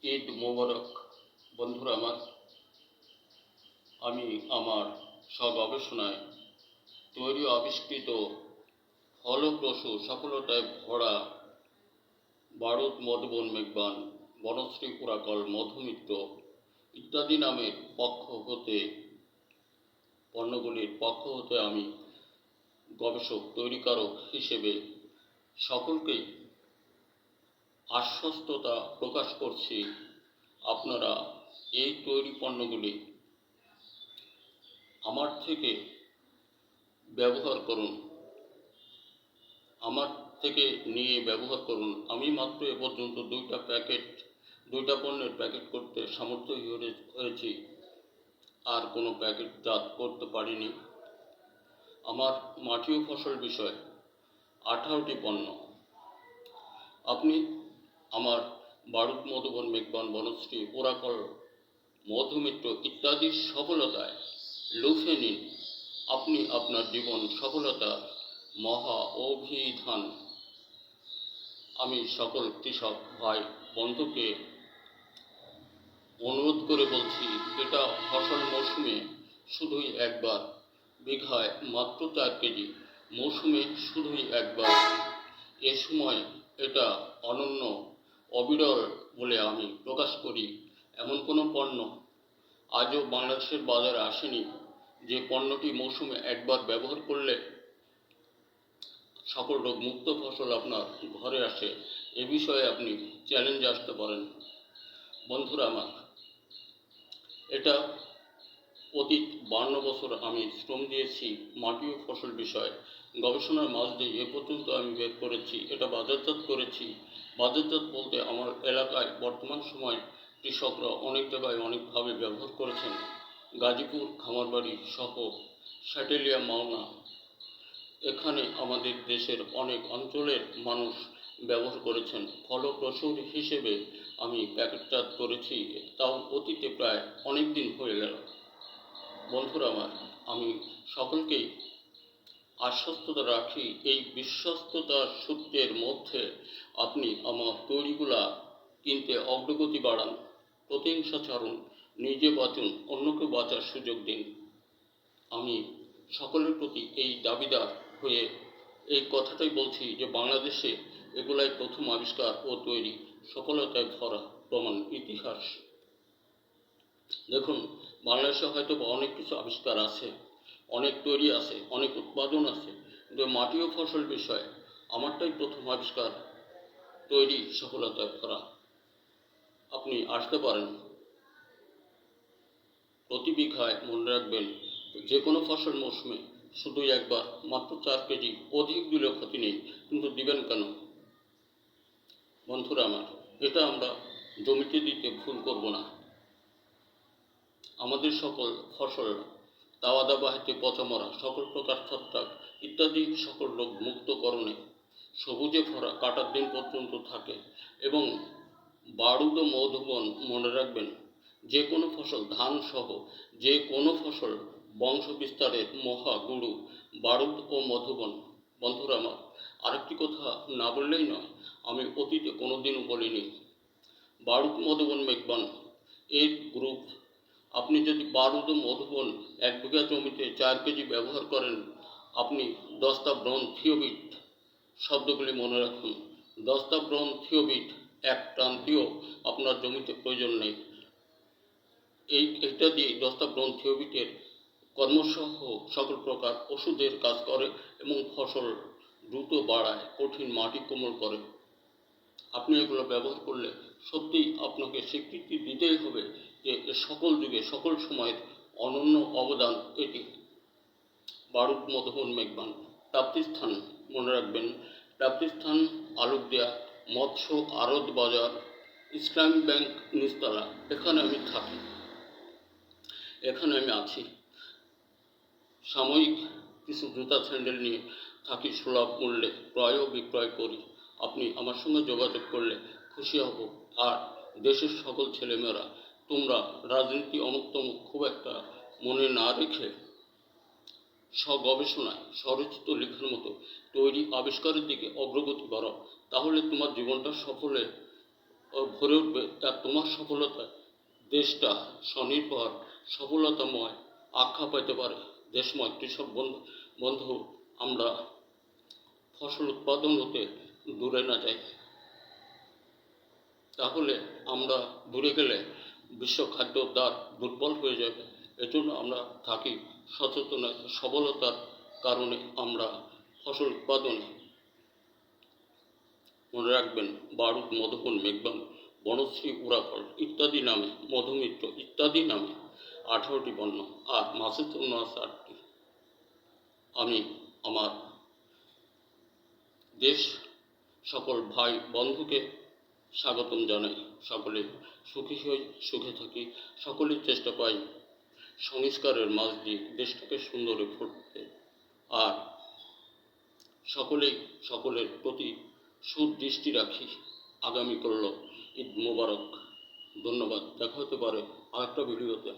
ঈদ মোবারক। বন্ধুরা আমার, আমি আমার স্বগবেষণায় তৈরি আবিষ্কৃত ফলপ্রসূ সফলতায় ভরা বারুদ মধুবন মেঘবান বনশ্রী পুরাকল মধুমিত্র ইত্যাদি নামের পণ্যগুলির পক্ষ হতে আমি গবেষক তৈরিকারক হিসেবে সকলকেই আশ্বস্ততা প্রকাশ করছি, আপনারা এই তৈরি পণ্যগুলি আমার থেকে ব্যবহার করুন, আমার থেকে নিয়ে ব্যবহার করুন। আমি মাত্র এ পর্যন্ত দুইটা পণ্যের প্যাকেট করতে সামর্থ্য হয়েছি, আর কোনো প্যাকেটজাত করতে পারিনি। আমার মাটি ও ফসল বিষয়ে 18টি পণ্য। আপনি আমার বারুদ মধুবন মেঘবান বনশ্রী পুরাকল মধুমিত্র ইত্যাদি সফলতায় লুফে নিন। আপনি আপনার জীবন সফলতার মহা অভিধান। আমি সকল কৃষক ভাই বন্ধুকে অনুরোধ করে বলছি, এটা ফসল মৌসুমে শুধুই একবার, বিঘায় মাত্র 4 কেজি, মৌসুমে শুধুই একবার। এ সময় এটা অনন্য অবিরল বলে আমি প্রকাশ করি। এমন কোনো পণ্য আজও বাংলাদেশের বাজারে আসেনি যে পণ্যটি মৌসুমে একবার ব্যবহার করলে সকল রোগ মুক্ত ফসল আপনার ঘরে আসে। এ বিষয়ে আপনি চ্যালেঞ্জে আসতে পারেন। বন্ধুরা আমার, এটা অতীত 52 বছর আমি শ্রম দিয়েছি মাটি ও ফসল বিষয়ে গবেষণার মাঝ দিয়ে এ পর্যন্ত আমি বের করেছি, এটা বাজারজাত করেছি। বাজারজাত বলতে আমার এলাকায় বর্তমান সময় কৃষকরা অনেক জায়গায় অনেকভাবে ব্যবহার করেছেন। গাজীপুর, খামারবাড়ি সহ সাটেলিয়া, মাওনা, এখানে আমাদের দেশের অনেক অঞ্চলের মানুষ ব্যবহার করেছেন। ফলপ্রসূ হিসেবে আমি প্যাকেটজাত করেছি, তাও অতীতে প্রায় অনেক দিন হয়ে গেল। বন্ধুরা আমার, আমি সকলকেই আশ্বস্ততা রাখি, এই বিশ্বস্ততার সূত্রের মধ্যে আপনি আমার তৈরিগুলা কিনতে অগ্রগতি বাড়ান, প্রতিহিংসা ছাড়ুন, নিজে বাঁচুন, অন্যকে বাঁচার সুযোগ দিন। আমি সকলের প্রতি এই দাবিদার হয়ে এই কথাটাই বলছি যে বাংলাদেশে এগুলাই প্রথম আবিষ্কার ও তৈরি, সফলতায় ভরা প্রমাণ ইতিহাস। দেখুন, বাংলাদেশে হয়তো অনেক কিছু আবিষ্কার আছে, অনেক তৈরি আছে, অনেক উৎপাদন আছে, কিন্তু মাটি ও ফসল বিষয়ে আমারটাই প্রথম আবিষ্কার, তৈরি, সফলতায় ভরা। আপনি আসতে পারেন। প্রতি বিঘায় মনে রাখবেন, যে কোনো ফসল মৌসুমে শুধুই একবার, মাত্র 4 কেজি, অধিক দিলেও ক্ষতি নেই, কিন্তু দিবেন কেন? বন্ধুরা আমার, এটা আমরা জমিতে দিতে ভুল করব না। আমাদের সকল ফসল তাওয়াদা বাহিতে পচা মরা, সকল প্রকার ছত্রাক ইত্যাদি সকল রোগ মুক্তকরণে সবুজে ভরা কাটার দিন পর্যন্ত থাকে। এবং বারুদ ও মধুবন মনে রাখবেন, যে কোনো ফসল, ধান সহ যে কোনো ফসল বংশ বিস্তারের মহা গুরু বারুদ ও মধুবন। বন্ধুরা আমার, আরেকটি কথা না বললেই নয়, আমি অতীতে কোনোদিনও বলিনি। বারুদ মধুবন মেঘবান এর গ্রুপ, আপনি যদি বারুদ ও মধুবন 1 বিঘা জমিতে 4 কেজি ব্যবহার করেন, আপনি দস্তাব্রন থিওবিট, শব্দগুলি মনে রাখুন, দস্তাব্রন থিওবিট 1 প্রান্তীয় আপনার জমিতে প্রয়োজন নেই। এইটা দিয়ে দস্তাব্রন থিওবিটের কর্মসহ সকল প্রকার ওষুধের কাজ করে এবং ফসল দ্রুত বাড়ায়, কঠিন মাটি কোমল করে। আপনি এগুলো ব্যবহার করলে সত্যিই আপনাকে স্বীকৃতি দিতেই হবে যে সকল যুগে সকল সময়ের অনন্য অবদান এটি। বারুদ মধুবন মেঘবান। প্রাপ্তিস্থান মনে রাখবেন, প্রাপ্তিস্থান আলুকদিয়া মৎস্য আড়ত বাজার, ইসলামী ব্যাংক নিচতলা। এখানে আমি থাকি, এখানে আমি আছি। সাময়িক কিছু জুতা স্যান্ডেল নিয়ে থাকি, সুলভ মূল্যে ক্রয় ও বিক্রয় করি। আপনি আমার সঙ্গে যোগাযোগ করলে খুশি হব। আর দেশের সকল ছেলেমেয়েরা, তোমরা রাজনীতি অমুক তমুক খুব একটা মনে না রেখে স্বগবেষণায় স্বরচিত লেখার মতো তৈরি আবিষ্কারের দিকে অগ্রগতি বাড়াও, তাহলে তোমার জীবনটা সফলে ভরে উঠবে, তা তোমার সফলতা দেশটা স্বনির্ভর সফলতাময় আখ্যা পেতে পারে। দেশময় কৃষক বন্ধু আমরা ফসল উৎপাদন হতে দূরে না যাই, তাহলে আমরা দূরে গেলে বিশ্ব খাদ্যর দ্বার দুর্বল হয়ে যাবে। এজন্য আমরা থাকি সচেতন, সবলতার কারণে আমরা ফসল উৎপাদনে মনে রাখবেন বারুদ, মধুবন, মেঘবান, বনশ্রী, উড়াফল ইত্যাদি নামে, মধুমিত্র ইত্যাদি নামে 18টি বর্ণ, আর মাসের জন্য আছে 8টি। আমি আমার দেশ সকল ভাই বন্ধুকে স্বাগতম জানাই। সকলে সুখী হই, সুখে থাকি, সকলের চেষ্টা পাই সংস্কারের মাঝ দিয়ে দেশটাকে সুন্দরে ফুটতে। আর সকলের প্রতি সুদৃষ্টি রাখি। আগামী করল ঈদ মোবারক। ধন্যবাদ। দেখা হতে পারে আরেকটা ভিডিওতে।